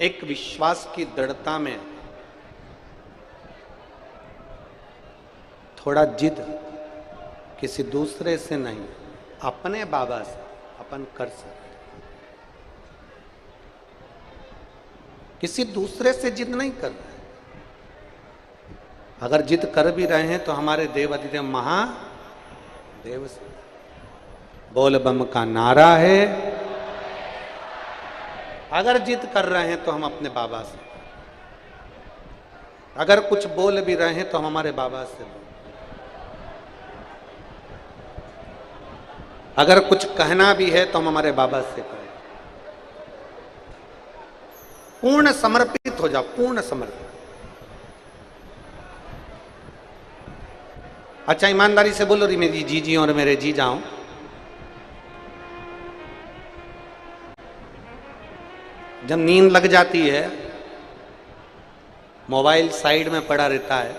एक विश्वास की दृढ़ता में थोड़ा जिद, किसी दूसरे से नहीं, अपने बाबा से अपन कर सकते। किसी दूसरे से जिद नहीं कर रहे। अगर जिद कर भी रहे हैं तो हमारे देव अधिदेव महादेव से। बोल बम का नारा है। अगर जिद कर रहे हैं तो हम अपने बाबा से, अगर कुछ बोल भी रहे हैं तो हम हमारे बाबा से बोल, अगर कुछ कहना भी है तो हम हमारे बाबा से कहें। पूर्ण समर्पित हो जाओ, पूर्ण समर्पित। अच्छा ईमानदारी से बोलो, मेरी जीजी और मेरे जी जाओ, जब नींद लग जाती है, मोबाइल साइड में पड़ा रहता है,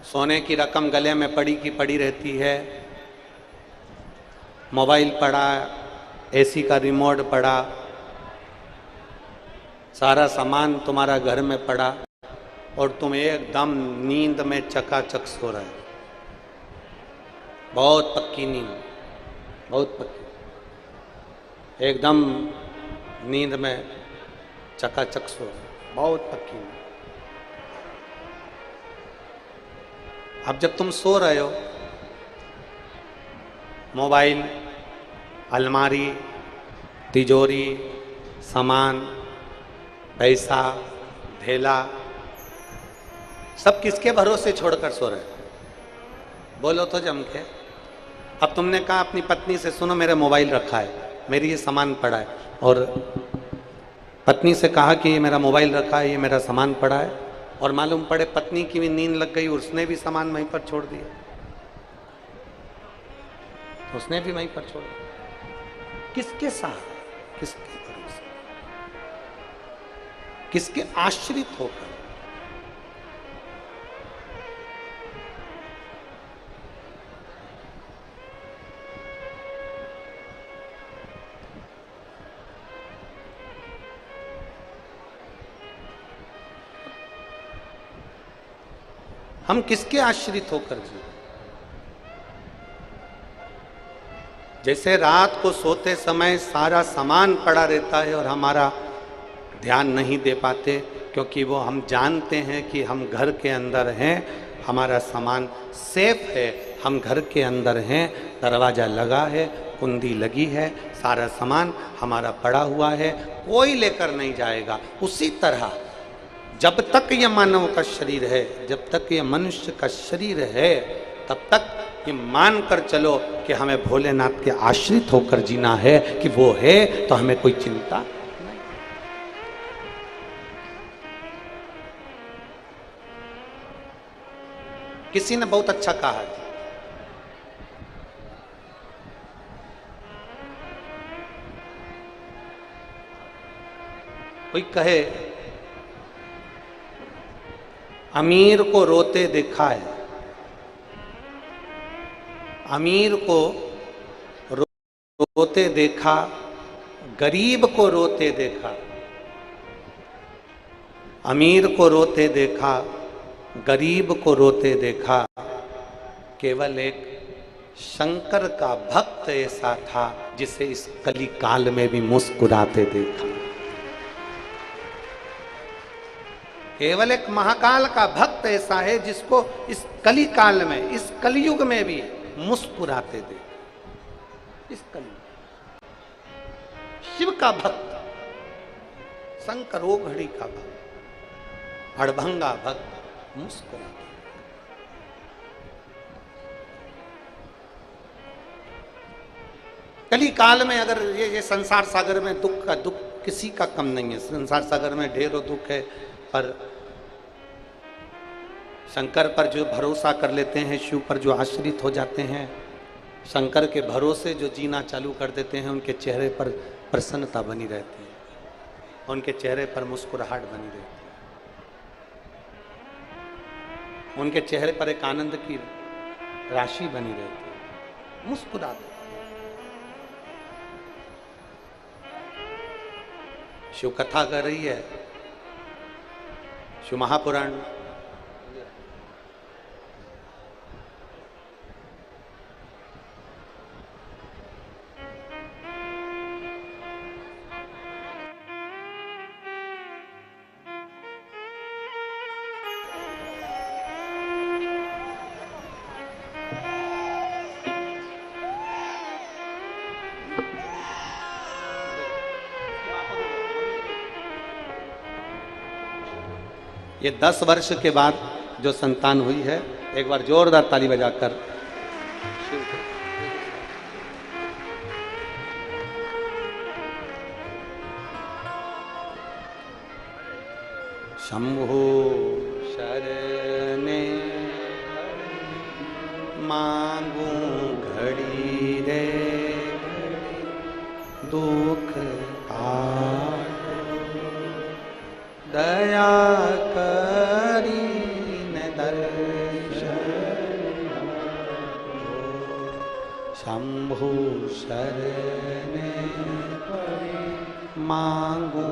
सोने की रकम गले में पड़ी की पड़ी रहती है, मोबाइल पड़ा, एसी का रिमोट पड़ा, सारा सामान तुम्हारा घर में पड़ा और तुम एकदम नींद में चकाचक सो रहे हो। बहुत पक्की नींद, बहुत पक्की, एकदम नींद में चकाचक सो रहे हो, बहुत पक्की नींद। अब जब तुम सो रहे हो, मोबाइल, अलमारी, तिजोरी, सामान, पैसा, थैला, सब किसके भरोसे छोड़कर सो रहे? बोलो तो जम के। अब तुमने कहा अपनी पत्नी से, सुनो मेरा मोबाइल रखा है, मेरी ये सामान पड़ा है, और पत्नी से कहा कि ये मेरा मोबाइल रखा है, ये मेरा सामान पड़ा है, और मालूम पड़े पत्नी की भी नींद लग गई, उसने भी सामान वहीं पर छोड़ दिया, उसने भी वहीं पर छोड़ दिया। किसके साथ, किसके भरोसे, किसके आश्रित होकर? हम किसके आश्रित होकर जी? जैसे रात को सोते समय सारा सामान पड़ा रहता है और हमारा ध्यान नहीं दे पाते, क्योंकि वो हम जानते हैं कि हम घर के अंदर हैं, हमारा सामान सेफ है, हम घर के अंदर हैं, दरवाज़ा लगा है, कुंडी लगी है, सारा सामान हमारा पड़ा हुआ है, कोई लेकर नहीं जाएगा। उसी तरह जब तक ये मानव का शरीर है, जब तक ये मनुष्य का शरीर है, तब तक ये मान कर चलो कि हमें भोलेनाथ के आश्रित होकर जीना है, कि वो है तो हमें कोई चिंता नहीं। किसी ने बहुत अच्छा कहा है, कोई कहे अमीर को रोते देखा है, अमीर को रोते देखा, गरीब को रोते देखा, अमीर को रोते देखा, गरीब को रोते देखा, केवल एक शंकर का भक्त ऐसा था जिसे इस कली काल में भी मुस्कुराते देखा। केवल एक महाकाल का भक्त ऐसा है जिसको इस कली काल में, इस कलयुग में भी मुस्कुराते दे। इस कलयुग शिव का भक्त, शंकरो घड़ी का भक्त, अड़भंगा भक्त मुस्कुराते। कली काल में अगर ये संसार सागर में दुख का दुख किसी का कम नहीं है। संसार सागर में ढेरों दुख है, पर शंकर पर जो भरोसा कर लेते हैं, शिव पर जो आश्रित हो जाते हैं, शंकर के भरोसे जो जीना चालू कर देते हैं, उनके चेहरे पर प्रसन्नता बनी रहती है, उनके चेहरे पर मुस्कुराहट बनी रहती है, उनके चेहरे पर एक आनंद की राशि बनी रहती है, मुस्कुराते। शिव कथा कर रही है, शिव महापुराण। ये 10 वर्ष के बाद जो संतान हुई है, एक बार जोरदार ताली बजाकर शंभो शरणे मांगू घड़ी रे दुख दया करी न दर्शन शंभु शरणे मांगू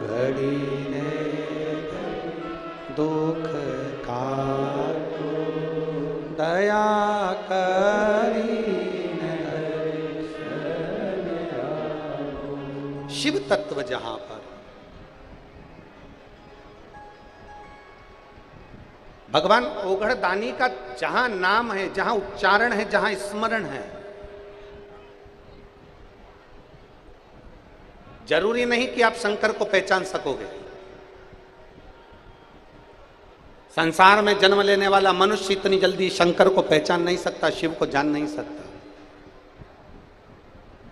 घड़ी ने दुख काटो दया करी न दर्शन। शिव तत्व जहां पर, भगवान ओघड़ दानी का जहां नाम है, जहां उच्चारण है, जहां स्मरण है, जरूरी नहीं कि आप शंकर को पहचान सकोगे। संसार में जन्म लेने वाला मनुष्य इतनी जल्दी शंकर को पहचान नहीं सकता, शिव को जान नहीं सकता।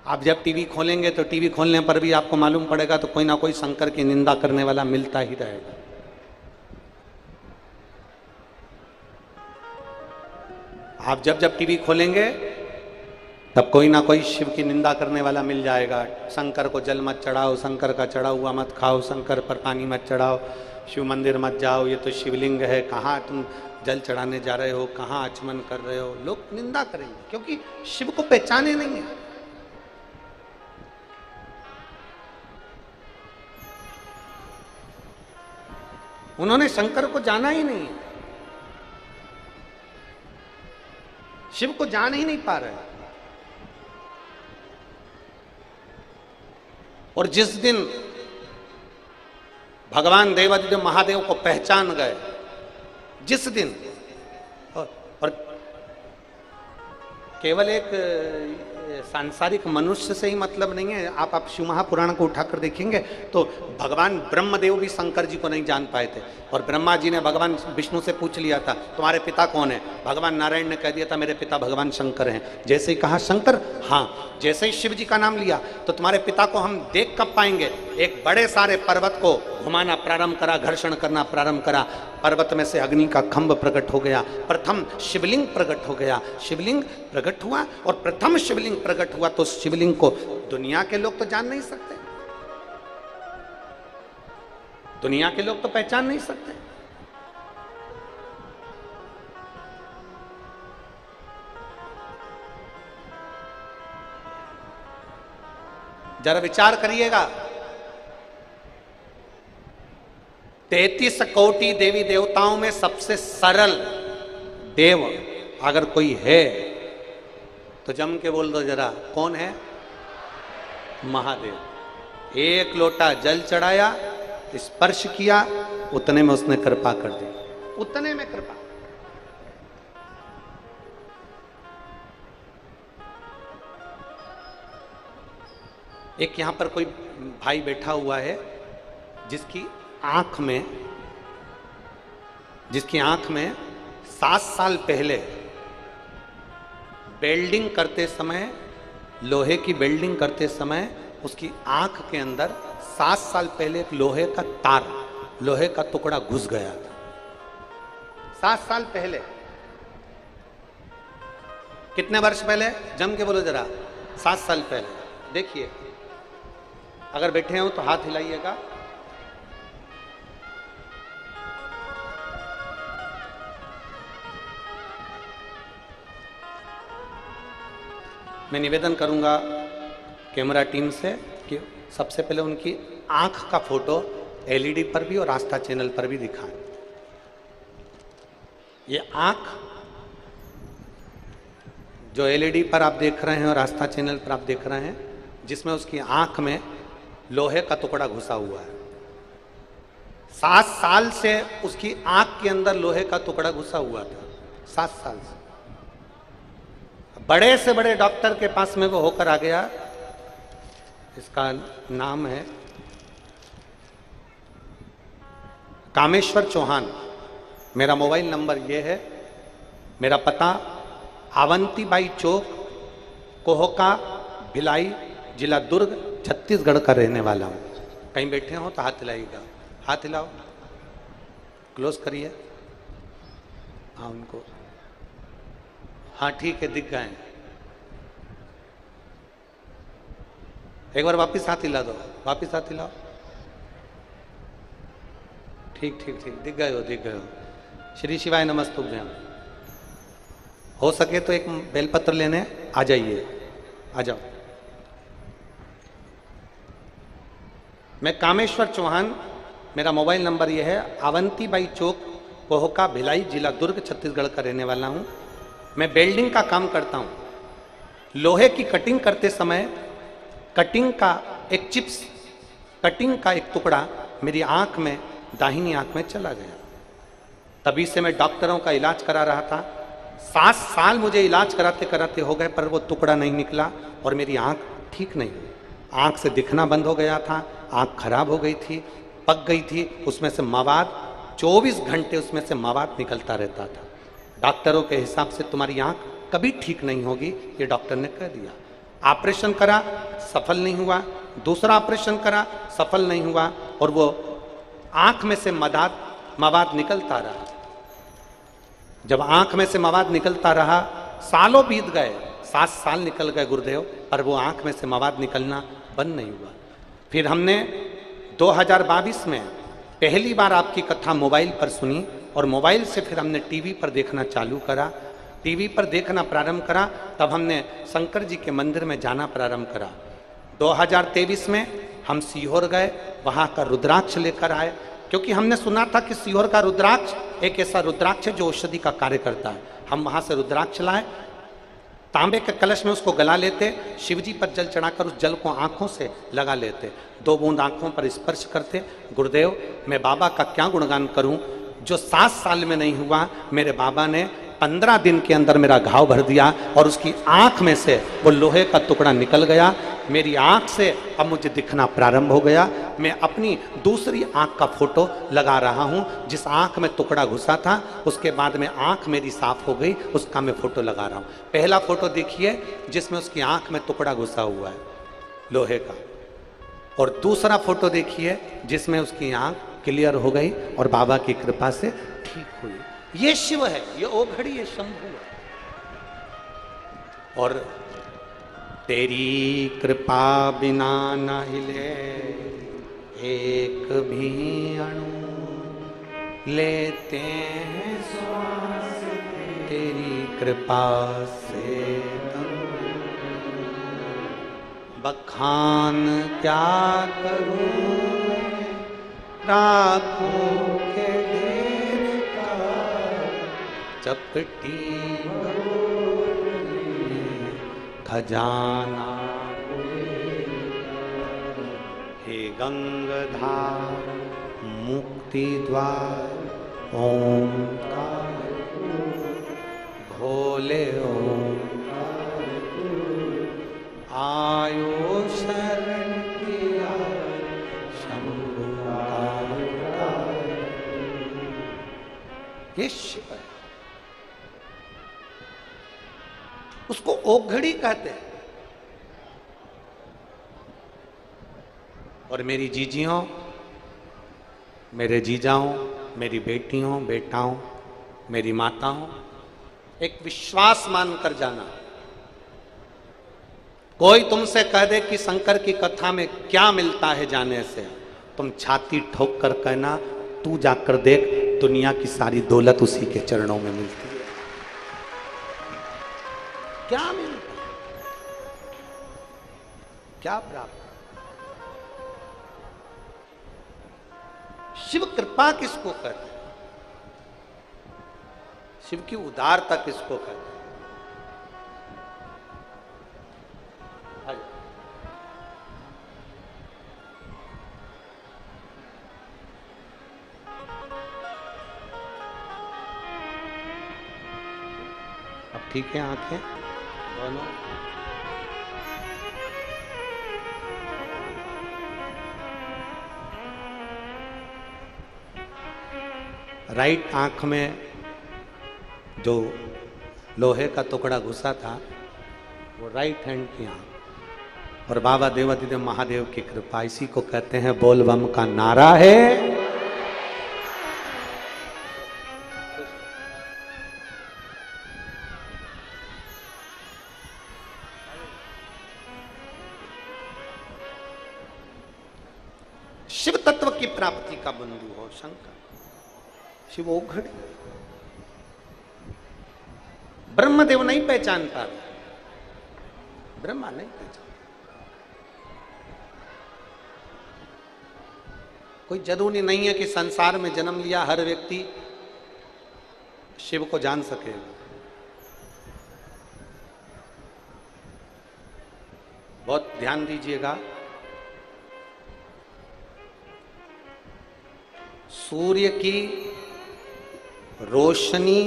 आप जब टीवी खोलेंगे तो टीवी खोलने पर भी आपको मालूम पड़ेगा तो कोई ना कोई शंकर की निंदा करने वाला मिलता ही रहेगा। आप जब जब टीवी खोलेंगे तब कोई ना कोई शिव की निंदा करने वाला मिल जाएगा। शंकर को जल मत चढ़ाओ, शंकर का चढ़ा हुआ मत खाओ, शंकर पर पानी मत चढ़ाओ, शिव मंदिर मत जाओ, ये तो शिवलिंग है, कहाँ तुम जल चढ़ाने जा रहे हो, कहाँ आचमन कर रहे हो। लोग निंदा करेंगे क्योंकि शिव को पहचाने नहीं है। उन्होंने शंकर को जाना ही नहीं है, शिव को जान ही नहीं पा रहे। और जिस दिन भगवान देवादिदेव महादेव को पहचान गए, जिस दिन, और केवल एक सांसारिक मनुष्य से ही मतलब नहीं है। आप शिव महापुराण को उठाकर देखेंगे तो भगवान ब्रह्मदेव भी शंकर जी को नहीं जान पाए थे। और ब्रह्मा जी ने भगवान विष्णु से पूछ लिया था तुम्हारे पिता कौन है, भगवान नारायण ने कह दिया था मेरे पिता भगवान शंकर हैं। जैसे ही कहा शंकर, हाँ, जैसे ही शिव जी का नाम लिया तो तुम्हारे पिता को हम देख कब पाएंगे। एक बड़े सारे पर्वत को घुमाना प्रारंभ करा, घर्षण करना प्रारंभ करा, पर्वत में से अग्नि का खंभ प्रकट हो गया, प्रथम शिवलिंग प्रकट हो गया, शिवलिंग प्रकट हुआ। और प्रथम शिवलिंग प्रकट हुआ तो शिवलिंग को दुनिया के लोग तो जान नहीं सकते, दुनिया के लोग तो पहचान नहीं सकते। जरा विचार करिएगा, 33 कोटि देवी देवताओं में सबसे सरल देव अगर कोई है तो जम के बोल दो जरा, कौन है? महादेव। एक लोटा जल चढ़ाया, स्पर्श किया, उतने में उसने कृपा कर दी, उतने में कृपा। एक यहां पर कोई भाई बैठा हुआ है जिसकी आंख में 7 साल पहले वेल्डिंग करते समय, लोहे की वेल्डिंग करते समय उसकी आंख के अंदर 7 साल पहले एक लोहे का तार, लोहे का टुकड़ा घुस गया था। 7 साल पहले। कितने वर्ष पहले? जम के बोलो जरा, 7 साल पहले। देखिए, अगर बैठे हो तो हाथ हिलाइएगा। मैं निवेदन करूंगा कैमरा टीम से कि सबसे पहले उनकी आंख का फोटो एलईडी पर भी और आस्था चैनल पर भी दिखाएं। ये आंख जो एलईडी पर आप देख रहे हैं और आस्था चैनल पर आप देख रहे हैं, जिसमें उसकी आंख में लोहे का टुकड़ा घुसा हुआ है। 7 साल से उसकी आंख के अंदर लोहे का टुकड़ा घुसा हुआ था, 7 साल से। बड़े से बड़े डॉक्टर के पास में वो होकर आ गया। इसका नाम है कामेश्वर चौहान। मेरा मोबाइल नंबर ये है, मेरा पता अवंतीबाई चौक, कोहका, भिलाई, जिला दुर्ग, छत्तीसगढ़ का रहने वाला हूँ। कहीं बैठे हो तो हाथ हिलाइएगा, हाथ हिलाओ, क्लोज करिए। हाँ उनको, हाँ ठीक है, दिख गए। एक बार वापिस हाथ हिला दो, वापिस हाथ हिलाओ। ठीक ठीक ठीक, दिख गए हो, दिख गए हो। श्री शिवाय नमस्तुभ्यम। हो सके तो एक बेलपत्र लेने आ जाइए, आ जाओ। मैं कामेश्वर चौहान, मेरा मोबाइल नंबर यह है, अवंतीबाई चौक, कोहका, भिलाई, जिला दुर्ग, छत्तीसगढ़ का रहने वाला हूँ। मैं वेल्डिंग का काम करता हूँ। लोहे की कटिंग करते समय कटिंग का एक चिप्स, कटिंग का एक टुकड़ा मेरी आंख में, दाहिनी आंख में चला गया। तभी से मैं डॉक्टरों का इलाज करा रहा था। 7 साल मुझे इलाज कराते कराते हो गए, पर वो टुकड़ा नहीं निकला और मेरी आंख ठीक नहीं हुई। आंख से दिखना बंद हो गया था, आंख खराब हो गई थी, पक गई थी, उसमें से मवाद 24 घंटे उसमें से मवाद निकलता रहता था। डॉक्टरों के हिसाब से तुम्हारी आंख कभी ठीक नहीं होगी, ये डॉक्टर ने कह दिया। ऑपरेशन करा, सफल नहीं हुआ। दूसरा ऑपरेशन करा, सफल नहीं हुआ, और वो आंख में से मवाद निकलता रहा। जब आंख में से मवाद निकलता रहा, सालों बीत गए, 7 साल निकल गए गुरुदेव, पर वो आंख में से मवाद निकलना बंद नहीं हुआ। फिर हमने 2022 में पहली बार आपकी कथा मोबाइल पर सुनी, और मोबाइल से फिर हमने टीवी पर देखना चालू करा। टीवी पर देखना प्रारंभ करा, तब हमने शंकर जी के मंदिर में जाना प्रारंभ करा। 2023 में हम सीहोर गए, वहाँ का रुद्राक्ष लेकर आए, क्योंकि हमने सुना था कि सीहोर का रुद्राक्ष एक ऐसा रुद्राक्ष है जो औषधि का कार्य करता है। हम वहाँ से रुद्राक्ष लाए, तांबे के कलश में उसको गला लेते, शिवजी पर जल चढ़ाकर उस जल को आंखों से लगा लेते, 2 बूंद आंखों पर स्पर्श करते। गुरुदेव, मैं बाबा का क्या गुणगान करूं, जो 7 साल में नहीं हुआ, मेरे बाबा ने 15 दिन के अंदर मेरा घाव भर दिया, और उसकी आंख में से वो लोहे का टुकड़ा निकल गया। मेरी आंख से अब मुझे दिखना प्रारंभ हो गया। मैं अपनी दूसरी आंख का फोटो लगा रहा हूं, जिस आंख में टुकड़ा घुसा था, उसके बाद में आंख मेरी साफ हो गई, उसका मैं फोटो लगा रहा हूं। पहला फोटो देखिए, जिसमें उसकी आंख में टुकड़ा घुसा हुआ है लोहे का, और दूसरा फोटो देखिए जिसमें उसकी आंख क्लियर हो गई और बाबा की कृपा से ठीक हुई। ये शिव है, ये ओघड़ी है, शंभू है। और तेरी कृपा बिना न हिले एक भी अणु, लेते हैं श्वास तेरी कृपा से। बखान क्या करूं राखों के ढेर का, चपटी खजाना। हे गंगाधार मुक्ति द्वार ओंकार, भोले ओंकार, आयो शरण किया शंभु का। ये शिव है, उसको ओघड़ी कहते हैं। और मेरी जीजियों, मेरे जीजाओं, मेरी बेटियों, बेटाओं, मेरी माताओं, एक विश्वास मानकर जाना। कोई तुमसे कह दे कि शंकर की कथा में क्या मिलता है जाने से, तुम छाती ठोक कर कहना, तू जाकर देख, दुनिया की सारी दौलत उसी के चरणों में मिलती है। क्या मिलता है, क्या प्राप्त? शिव कृपा किसको कहते हैं? शिव की उदारता किसको कहते हैं? अब ठीक है आंखें दोनों। राइट आंख में जो लोहे का टुकड़ा घुसा था वो राइट हैंड की आंख, और बाबा देवादिदेव महादेव की कृपा, इसी को कहते हैं बोल बम का नारा है। शिव तत्व की प्राप्ति का बंधु हो शंकर, शिव ओघड़ी। ब्रह्मदेव नहीं पहचान पा रहे, ब्रह्मा नहीं पहचान। कोई जरूरी नहीं है कि संसार में जन्म लिया हर व्यक्ति शिव को जान सकेगा। बहुत ध्यान दीजिएगा, सूर्य की रोशनी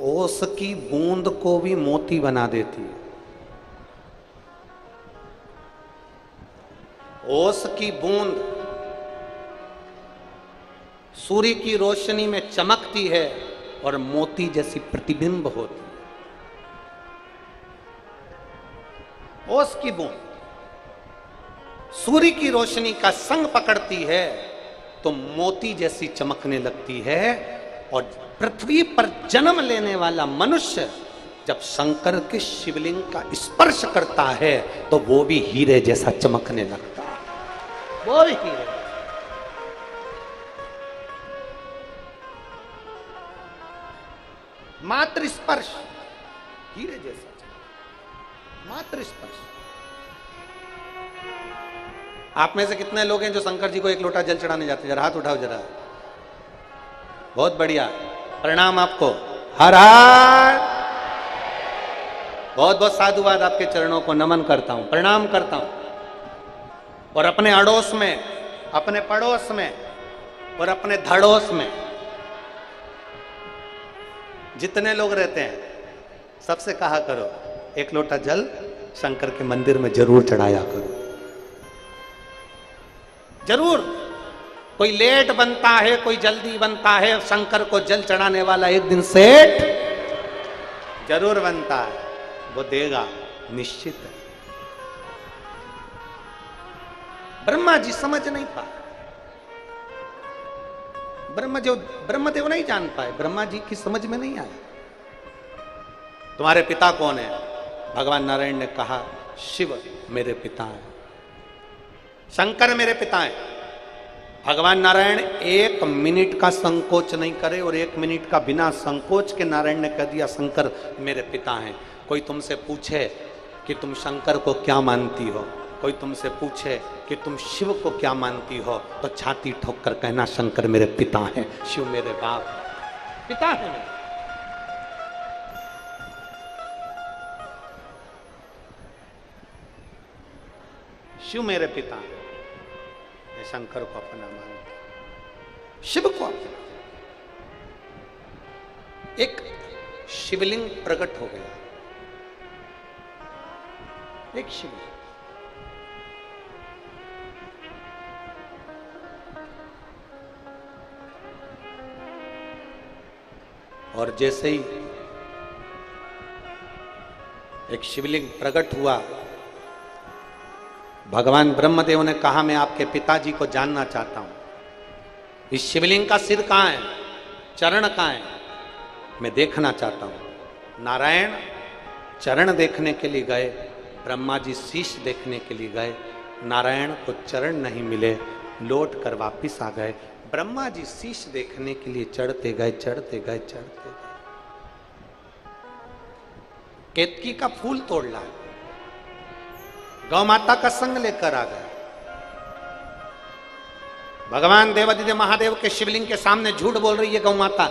ओस की बूंद को भी मोती बना देती है। ओस की बूंद सूर्य की रोशनी में चमकती है और मोती जैसी प्रतिबिंब होती है। ओस की बूंद सूर्य की रोशनी का संग पकड़ती है तो मोती जैसी चमकने लगती है, और पृथ्वी पर जन्म लेने वाला मनुष्य जब शंकर के शिवलिंग का स्पर्श करता है तो वो भी हीरे जैसा चमकने लगता है। वो भी हीरे, मात्र स्पर्श हीरे जैसा, मात्र स्पर्श। आप में से कितने लोग हैं जो शंकर जी को एक लोटा जल चढ़ाने जाते हैं? जरा हाथ उठाओ जरा। बहुत बढ़िया, प्रणाम आपको। हर हर। बहुत बहुत साधुवाद, आपके चरणों को नमन करता हूं, प्रणाम करता हूं। और अपने अड़ोस में, अपने पड़ोस में और अपने धड़ोस में जितने लोग रहते हैं सबसे कहा करो एक लोटा जल शंकर के मंदिर में जरूर चढ़ाया करो। जरूर। कोई लेट बनता है, कोई जल्दी बनता है, शंकर को जल चढ़ाने वाला एक दिन सेठ जरूर बनता है, वो देगा निश्चित है। ब्रह्मा जी समझ नहीं पाए, ब्रह्मदेव नहीं जान पाए, ब्रह्मा जी की समझ में नहीं आया। तुम्हारे पिता कौन है? भगवान नारायण ने कहा शिव मेरे पिता हैं, शंकर मेरे पिता हैं। भगवान नारायण एक मिनट का संकोच नहीं करे, और एक मिनट का बिना संकोच के नारायण ने कह दिया शंकर मेरे पिता हैं। कोई तुमसे पूछे कि तुम शंकर को क्या मानती हो, कोई तुमसे पूछे कि तुम शिव को क्या मानती हो, तो छाती ठोक कर कहना शंकर मेरे पिता हैं, शिव मेरे बाप पिता है मेरे। शिव मेरे पिता हैं, शंकर को अपना मानते, शिव को अपना। एक शिवलिंग प्रकट हो गया, एक शिवलिंग। और जैसे ही एक शिवलिंग प्रकट हुआ, भगवान ब्रह्मदेव ने कहा मैं आपके पिताजी को जानना चाहता हूं। इस शिवलिंग का सिर कहां है, चरण कहां है, मैं देखना चाहता हूं। नारायण चरण देखने के लिए गए, ब्रह्मा जी शीश देखने के लिए गए। नारायण को चरण नहीं मिले, लौट कर वापिस आ गए। ब्रह्मा जी शीश देखने के लिए चढ़ते गए, चढ़ते गए, चढ़ते गए। केतकी का फूल तोड़ लाए, गौ माता का संग लेकर आ गए। भगवान देवादिदेव महादेव के शिवलिंग के सामने झूठ बोल रही है गौ माता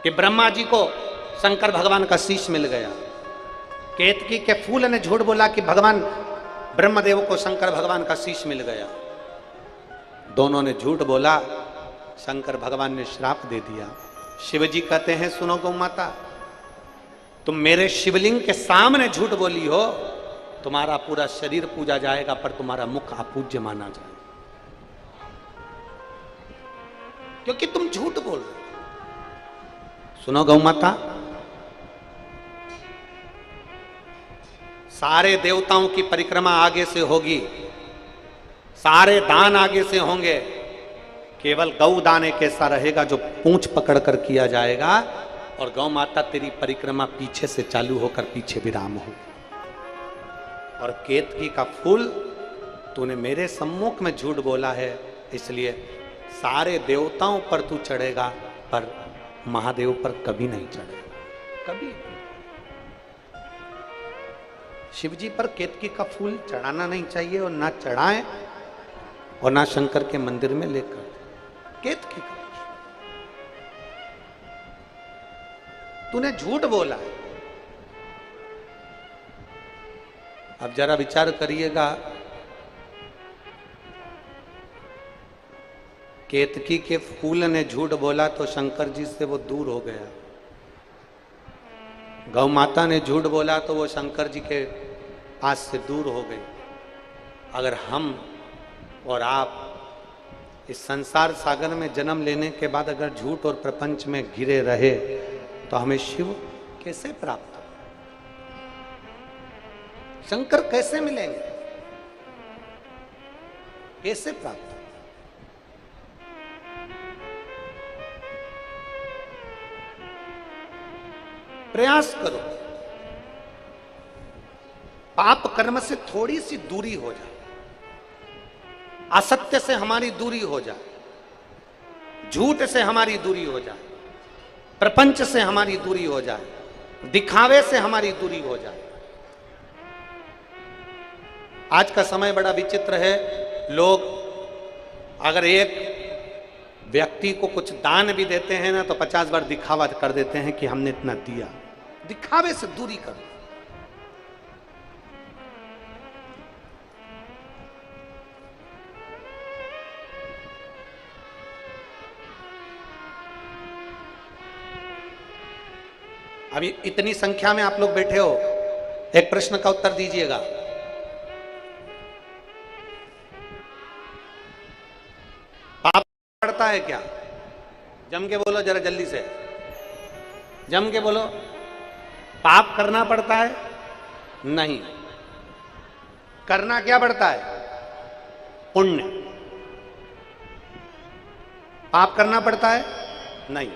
कि ब्रह्मा जी को शंकर भगवान का शीश मिल गया। केतकी के फूल ने झूठ बोला कि भगवान ब्रह्मदेव को शंकर भगवान का शीश मिल गया। दोनों ने झूठ बोला, शंकर भगवान ने श्राप दे दिया। शिवजी कहते हैं सुनो गौ माता, तुम मेरे शिवलिंग के सामने झूठ बोली हो, तुम्हारा पूरा शरीर पूजा जाएगा पर तुम्हारा मुख अपूज्य माना जाएगा, क्योंकि तुम झूठ बोल रहे हो। सुनो गौ माता, सारे देवताओं की परिक्रमा आगे से होगी, सारे दान आगे से होंगे, केवल गौ दान एक ऐसा रहेगा जो पूंछ पकड़ कर किया जाएगा, और गौ माता तेरी परिक्रमा पीछे से चालू होकर पीछे विराम हो। और केतकी का फूल तूने मेरे सम्मुख में झूठ बोला है, इसलिए सारे देवताओं पर तू चढ़ेगा पर महादेव पर कभी नहीं चढ़ेगा, कभी। शिवजी पर केतकी का फूल चढ़ाना नहीं चाहिए, और ना चढ़ाएं और ना शंकर के मंदिर में लेकर। केतकी का तूने झूठ बोला है। अब जरा विचार करिएगा, केतकी के फूल ने झूठ बोला तो शंकर जी से वो दूर हो गया। गौ माता ने झूठ बोला तो वो शंकर जी के पास से दूर हो गई। अगर हम और आप इस संसार सागर में जन्म लेने के बाद अगर झूठ और प्रपंच में घिरे रहे तो हमें शिव कैसे प्राप्त हो, शंकर कैसे मिलेंगे, कैसे प्राप्त हो? प्रयास करो, पाप कर्म से थोड़ी सी दूरी हो जाए, असत्य से हमारी दूरी हो जाए, झूठ से हमारी दूरी हो जाए, प्रपंच से हमारी दूरी हो जाए, दिखावे से हमारी दूरी हो जाए। आज का समय बड़ा विचित्र है। लोग अगर एक व्यक्ति को कुछ दान भी देते हैं ना तो 50 बार दिखावा कर देते हैं कि हमने इतना दिया। दिखावे से दूरी करो। अभी इतनी संख्या में आप लोग बैठे हो, एक प्रश्न का उत्तर दीजिएगा। पाप पड़ता है क्या? जम के बोलो, जरा जल्दी से जम के बोलो। पाप करना पड़ता है? नहीं। करना क्या पड़ता है? पुण्य। पाप करना पड़ता है? नहीं।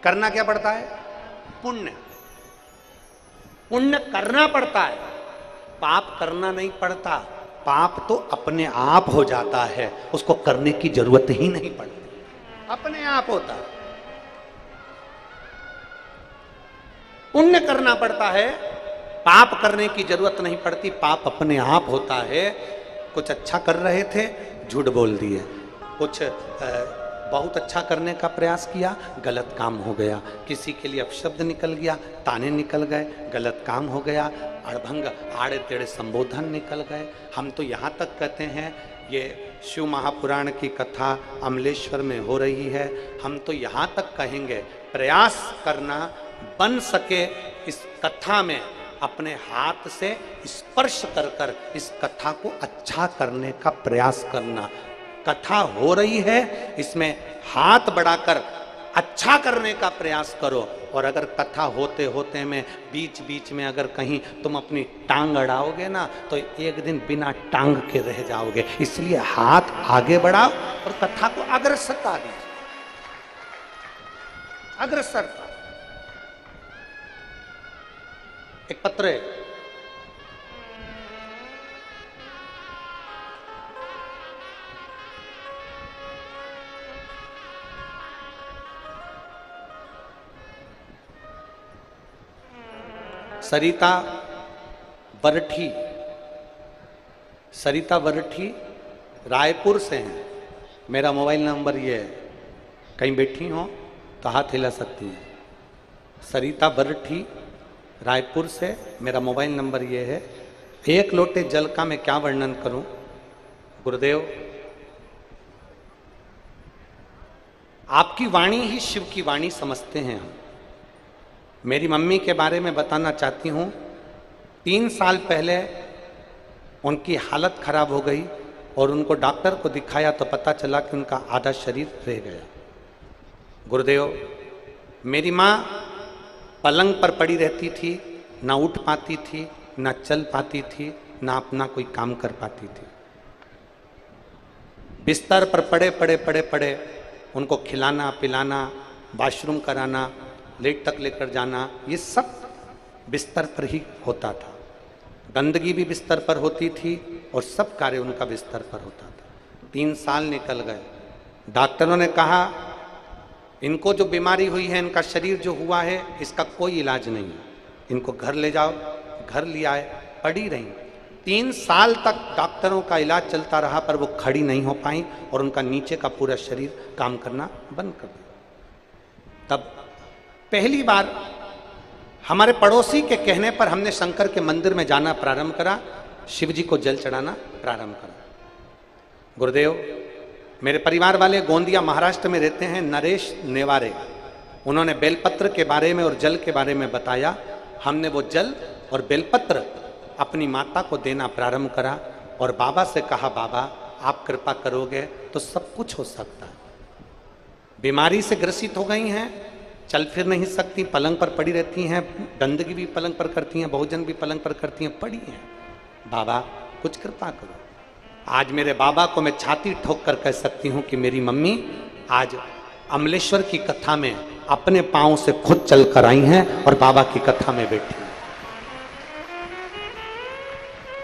करना क्या पड़ता है? पुण्य। पुण्य करना पड़ता है, पाप करना नहीं पड़ता। पाप तो अपने आप हो जाता है, उसको करने की जरूरत ही नहीं पड़ती, अपने आप होता है। पुण्य करना पड़ता है, पाप करने की जरूरत नहीं पड़ती, पाप अपने आप होता है। कुछ अच्छा कर रहे थे, झूठ बोल दिए। कुछ बहुत अच्छा करने का प्रयास किया, गलत काम हो गया। किसी के लिए अपशब्द निकल गया, ताने निकल गए, गलत काम हो गया। अड़भंग आड़े टेढ़े संबोधन निकल गए। हम तो यहाँ तक कहते हैं, ये शिव महापुराण की कथा अमलेश्वर में हो रही है, हम तो यहाँ तक कहेंगे प्रयास करना, बन सके इस कथा में अपने हाथ से स्पर्श कर कर इस कथा को अच्छा करने का प्रयास करना। कथा हो रही है, इसमें हाथ बढ़ाकर अच्छा करने का प्रयास करो। और अगर कथा होते होते में बीच बीच में अगर कहीं तुम अपनी टांग अड़ाओगे ना तो एक दिन बिना टांग के रह जाओगे। इसलिए हाथ आगे बढ़ाओ और कथा को अग्रसरता दीजिए, अग्रसरता। एक पत्र है, सरिता वरठी रायपुर से हैं। मेरा मोबाइल नंबर ये है, कहीं बैठी हो तो हाथ हिला सकती हैं। सरिता बरठी रायपुर से मेरा मोबाइल नंबर ये है। एक लोटे जल का मैं क्या वर्णन करूं गुरुदेव, आपकी वाणी ही शिव की वाणी समझते हैं हम। मेरी मम्मी के बारे में बताना चाहती हूं। 3 साल पहले उनकी हालत खराब हो गई और उनको डॉक्टर को दिखाया तो पता चला कि उनका आधा शरीर रह गया। गुरुदेव, मेरी माँ पलंग पर पड़ी रहती थी, ना उठ पाती थी, ना चल पाती थी, ना अपना कोई काम कर पाती थी। बिस्तर पर पड़े पड़े पड़े पड़े उनको खिलाना पिलाना, वॉशरूम कराना, लेट तक लेकर जाना, ये सब बिस्तर पर ही होता था। गंदगी भी बिस्तर पर होती थी और सब कार्य उनका बिस्तर पर होता था। 3 साल निकल गए। डॉक्टरों ने कहा इनको जो बीमारी हुई है, इनका शरीर जो हुआ है, इसका कोई इलाज नहीं है, इनको घर ले जाओ। घर ले आए, पड़ी रही। 3 साल तक डॉक्टरों का इलाज चलता रहा पर वो खड़ी नहीं हो पाई और उनका नीचे का पूरा शरीर काम करना बंद कर दिया। तब पहली बार हमारे पड़ोसी के कहने पर हमने शंकर के मंदिर में जाना प्रारंभ करा, शिव जी को जल चढ़ाना प्रारंभ करा। गुरुदेव, मेरे परिवार वाले गोंदिया महाराष्ट्र में रहते हैं, नरेश नेवारे, उन्होंने बेलपत्र के बारे में और जल के बारे में बताया। हमने वो जल और बेलपत्र अपनी माता को देना प्रारंभ करा और बाबा से कहा बाबा आप कृपा करोगे तो सब कुछ हो सकता है। बीमारी से ग्रसित हो गई हैं, चल फिर नहीं सकती, पलंग पर पड़ी रहती हैं, गंदगी भी पलंग पर करती हैं, बहुजन भी पलंग पर करती हैं, पड़ी हैं। बाबा कुछ कृपा करो। आज मेरे बाबा को मैं छाती ठोक कर कह सकती हूँ कि मेरी मम्मी आज अमलेश्वर की कथा में अपने पांव से खुद चल कर आई हैं और बाबा की कथा में बैठी हैं।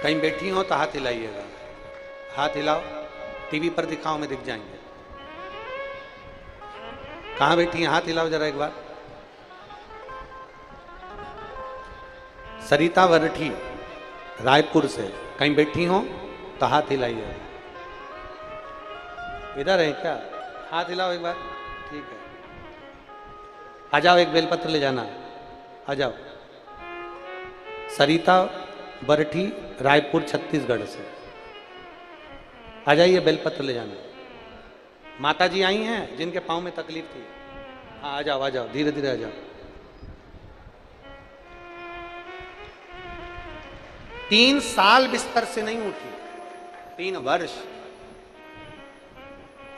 कहीं बैठी हो तो हाथ हिलाइएगा, हाथ हिलाओ, टीवी पर दिखाओ में दिख जाएंगे। कहां बैठी हैं, हाथ हिलाओ जरा एक बार। सरिता वरठी रायपुर से कहीं बैठी हो तो हाथ हिलाइए। इधर है क्या? हाथ हिलाओ एक बार, ठीक है। आ जाओ, एक बेलपत्र ले जाना, आ जाओ। सरिता बरठी रायपुर छत्तीसगढ़ से, आ जाइए, बेलपत्र ले जाना। माता जी आई हैं जिनके पाँव में तकलीफ थी, हाँ आ जाओ, धीरे धीरे आ जाओ। 3 साल बिस्तर से नहीं उठी, 3 वर्ष।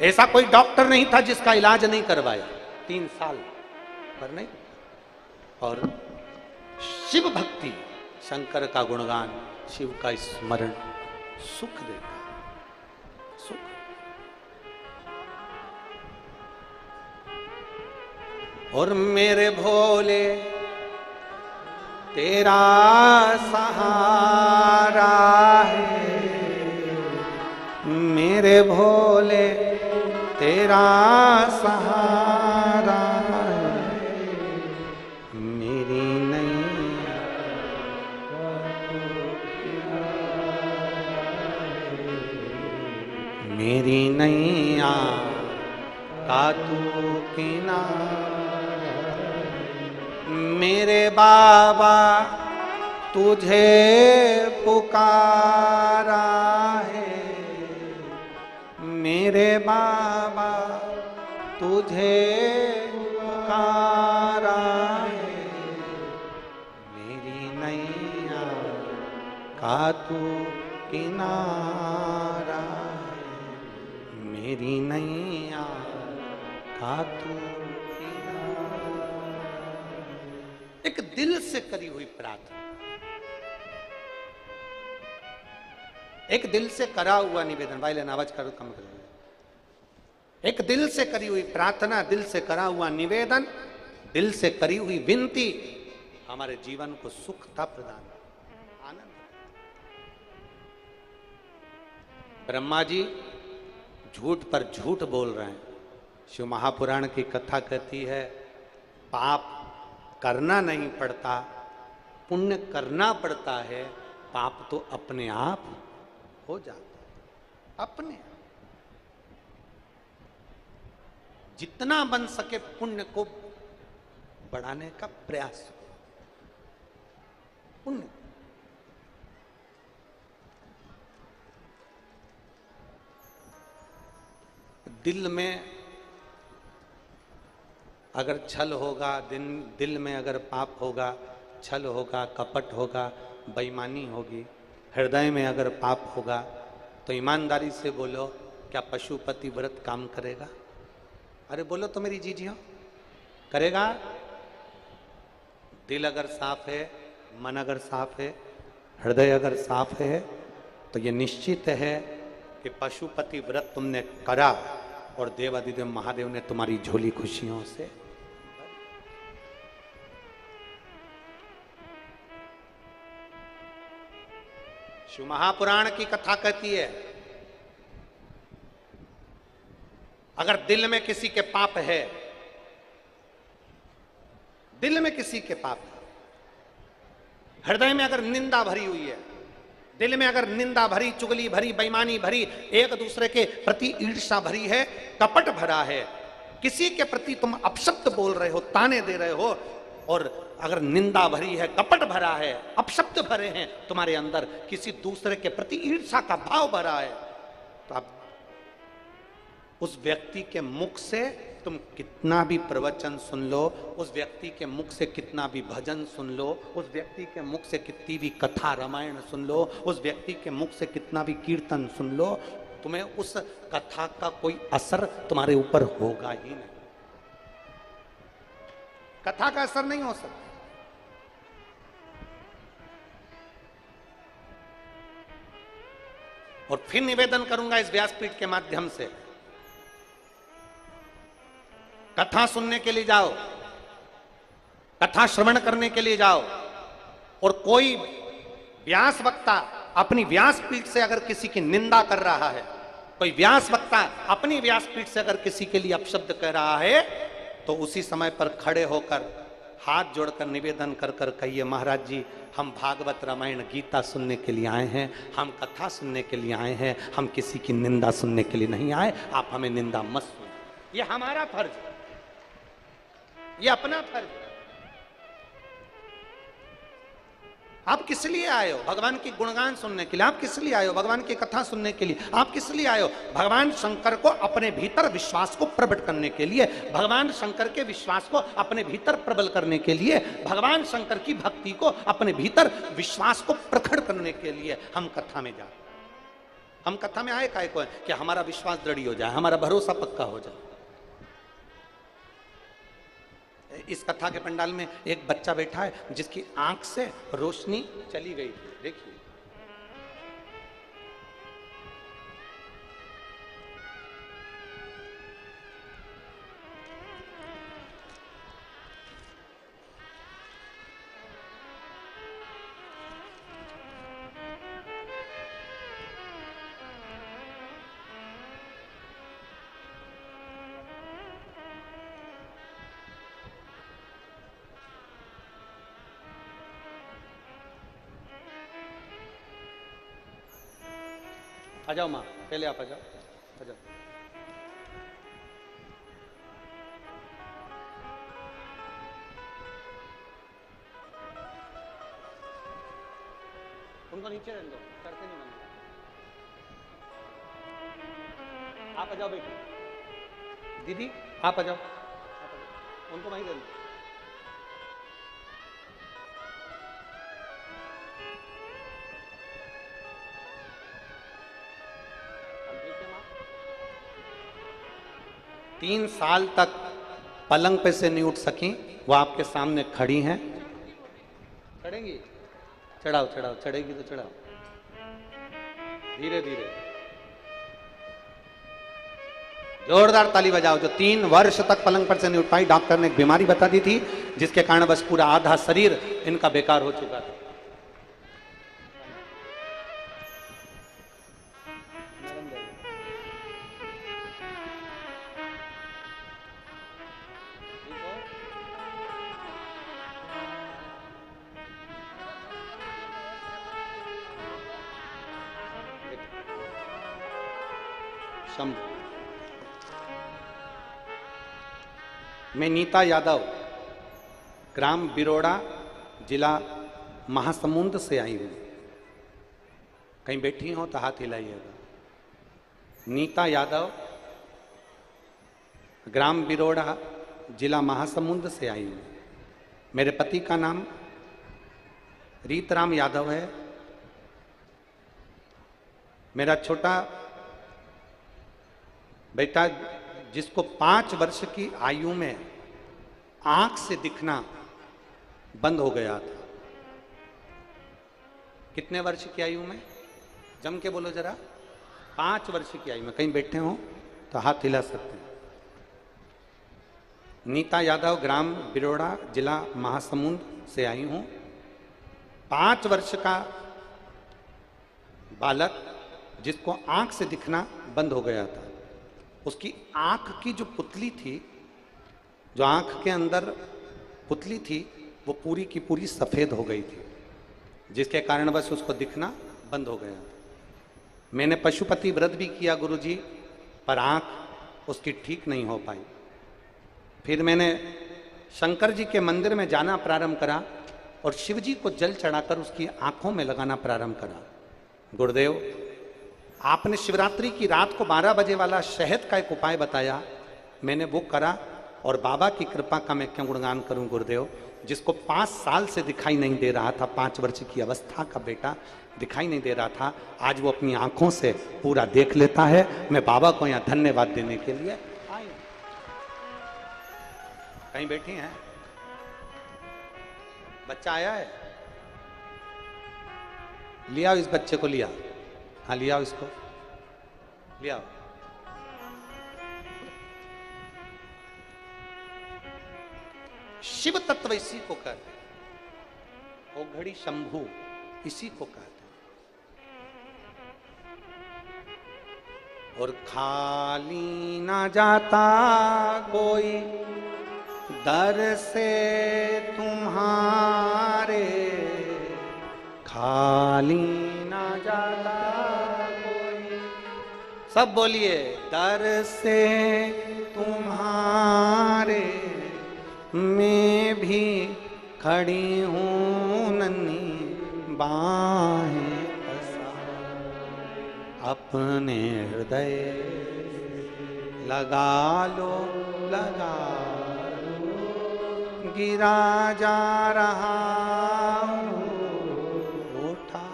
ऐसा कोई डॉक्टर नहीं था जिसका इलाज नहीं करवाया, 3 साल पर नहीं। और शिव भक्ति, शंकर का गुणगान, शिव का स्मरण सुख देता है, सुख। और मेरे भोले तेरा सहारा है, मेरे भोले तेरा सहारा है, मेरी नैया मेरी नैया का तू किनारा। मेरे बाबा तुझे पुकारा है, मेरे बाबा तुझे पुकारा है, मेरी नैया का तू किनारा है, मेरी नैया का तू। एक दिल से करी हुई प्रार्थना, एक दिल से करा हुआ निवेदन। भाई लेना आवाज करो, कम करो। एक दिल से करी हुई प्रार्थना, दिल से करा हुआ निवेदन, दिल से करी हुई विनती हमारे जीवन को सुखता प्रदान, आनंद। ब्रह्मा जी झूठ पर झूठ बोल रहे हैं। शिव महापुराण की कथा कहती है पाप करना नहीं पड़ता, पुण्य करना पड़ता है, पाप तो अपने आप हो जाता, अपने। जितना बन सके पुण्य को बढ़ाने का प्रयास करो। पुण्य दिल में अगर छल होगा, दिल में अगर पाप होगा, छल होगा, कपट होगा, बेईमानी होगी, हृदय में अगर पाप होगा, तो ईमानदारी से बोलो, क्या पशुपति व्रत काम करेगा? अरे बोलो तो मेरी जीजियो, करेगा? दिल अगर साफ है, मन अगर साफ है, हृदय अगर साफ है, तो ये निश्चित है कि पशुपति व्रत तुमने करा और देवाधिदेव महादेव ने तुम्हारी झोली खुशियों से। शिव महापुराण की कथा कहती है, अगर दिल में किसी के पाप है, दिल में किसी के पाप है, हृदय में अगर निंदा भरी हुई है, दिल में अगर निंदा भरी, चुगली भरी, बेईमानी भरी, एक दूसरे के प्रति ईर्ष्या भरी है, कपट भरा है, किसी के प्रति तुम अपशब्द बोल रहे हो, ताने दे रहे हो, और अगर निंदा भरी है, कपट भरा है, अपशब्द भरे हैं तुम्हारे अंदर, किसी दूसरे के प्रति ईर्ष्या का भाव भरा है, तो आप उस व्यक्ति के मुख से तुम कितना भी प्रवचन सुन लो, उस व्यक्ति के मुख से कितना भी भजन सुन लो, उस व्यक्ति के मुख से कितनी भी कथा रामायण सुन लो, उस व्यक्ति के मुख से कितना भी कीर्तन सुन लो, तुम्हें उस कथा का कोई असर तुम्हारे ऊपर होगा ही नहीं। कथा का असर नहीं हो सकता। और फिर निवेदन करूंगा इस व्यासपीठ के माध्यम से, कथा सुनने के लिए जाओ, कथा श्रवण करने के लिए जाओ, और कोई व्यास वक्ता अपनी व्यासपीठ से अगर किसी की निंदा कर रहा है, कोई व्यास वक्ता अपनी व्यासपीठ से अगर किसी के लिए अपशब्द कह रहा है, तो उसी समय पर खड़े होकर हाथ जोड़कर निवेदन कर कर कहिए, महाराज जी हम भागवत रामायण गीता सुनने के लिए आए हैं, हम कथा सुनने के लिए आए हैं, हम किसी की निंदा सुनने के लिए नहीं आए, आप हमें निंदा मत सुनो। ये हमारा फर्ज है, ये अपना फर्ज है। आप किस लिए आए हो? भगवान की गुणगान सुनने के लिए। आप किस लिए आए हो? भगवान की कथा सुनने के लिए। आप किस लिए आए हो? भगवान शंकर को अपने भीतर विश्वास को प्रकट करने के लिए, भगवान शंकर के विश्वास को अपने भीतर प्रबल करने के लिए, भगवान शंकर की भक्ति को अपने भीतर विश्वास को प्रखर करने के लिए हम कथा में जाए। हम कथा में आए काय को है कि हमारा विश्वास दृढ़ हो जाए, हमारा भरोसा पक्का हो जाए। इस कथा के पंडाल में एक बच्चा बैठा है जिसकी आंख से रोशनी चली गई थी, देखिए। आ जाओ माँ, पहले आप आ जाओ, आ जाओ। उनको नीचे रहने दो, चढ़ते नहीं बनेगा। आप आ जाओ बेटी, दीदी आप आ जाओ, उनको वहीं रहने दो। तीन साल तक पलंग पे से नहीं उठ सकी, वो आपके सामने खड़ी हैं। चढ़ेंगी? चढ़ाओ चढ़ाओ, चढ़ेगी तो चढ़ाओ, धीरे धीरे। जोरदार ताली बजाओ। जो 3 वर्ष तक पलंग पर से नहीं उठ पाई, डॉक्टर ने एक बीमारी बता दी थी जिसके कारण बस पूरा आधा शरीर इनका बेकार हो चुका था। मैं नीता यादव, ग्राम बिरोड़ा, जिला महासमुंद से आई हूं। कहीं बैठी हो तो हाथ हिलाइएगा। नीता यादव, ग्राम बिरोड़ा, जिला महासमुंद से आई हूं। मेरे पति का नाम रीतराम यादव है। मेरा छोटा बेटा, जिसको 5 वर्ष की आयु में आंख से दिखना बंद हो गया था। कितने वर्ष की आयु में? जम के बोलो जरा। 5 वर्ष की आयु में। कहीं बैठे हो तो हाथ हिला सकते हैं। नीता यादव, ग्राम बिरोड़ा, जिला महासमुंद से आई हूं। 5 वर्ष का बालक जिसको आंख से दिखना बंद हो गया था, उसकी आंख की जो पुतली थी, जो आंख के अंदर पुतली थी, वो पूरी की पूरी सफेद हो गई थी, जिसके कारणवश उसको दिखना बंद हो गया था। मैंने पशुपति व्रत भी किया गुरुजी, पर आंख उसकी ठीक नहीं हो पाई। फिर मैंने शंकर जी के मंदिर में जाना प्रारंभ करा और शिव जी को जल चढ़ाकर उसकी आंखों में लगाना प्रारंभ करा। गुरुदेव, आपने शिवरात्रि की रात को 12 बजे वाला शहद का एक उपाय बताया, मैंने वो करा और बाबा की कृपा का मैं क्यों गुणगान करूं गुरुदेव। जिसको 5 साल से दिखाई नहीं दे रहा था, 5 वर्ष की अवस्था का बेटा दिखाई नहीं दे रहा था, आज वो अपनी आंखों से पूरा देख लेता है। मैं बाबा को यहाँ धन्यवाद देने के लिए आई। कहीं बैठी हैं? बच्चा आया है? लिया इस बच्चे को, लिया। हाँ, लिया इसको, लिया। शिव तत्व इसी को कहते हैं। ओ घड़ी शंभु इसी को कहते हैं। और खाली ना जाता कोई दर से तुम्हारे, खाली ना जाता कोई। सब बोलिए, दर से तुम्हारे मैं भी खड़ी हूँ नन्ही बाहें पसार। अपने हृदय लगा लो, लगा लो, गिरा जा रहा हूँ, उठा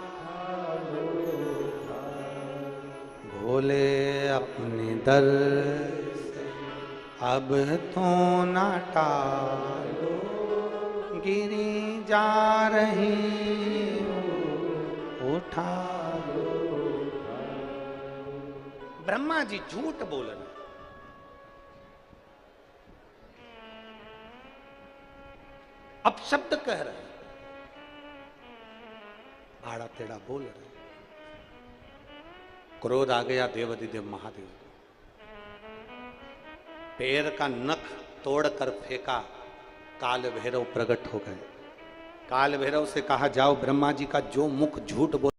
लो भोले अपने दर, अब तो ना टालो, गिरी जा रही हूँ, उठा लो। ब्रह्मा जी झूठ बोल रहे, अपशब्द कह रहे, आड़ा टेढ़ा बोल रहे। क्रोध आ गया देवाधिदेव महादेव को। पैर का नख तोड़कर फेंका, काल भैरव प्रकट हो गए। काल भैरव से कहा, जाओ ब्रह्मा जी का जो मुख झूठ बोल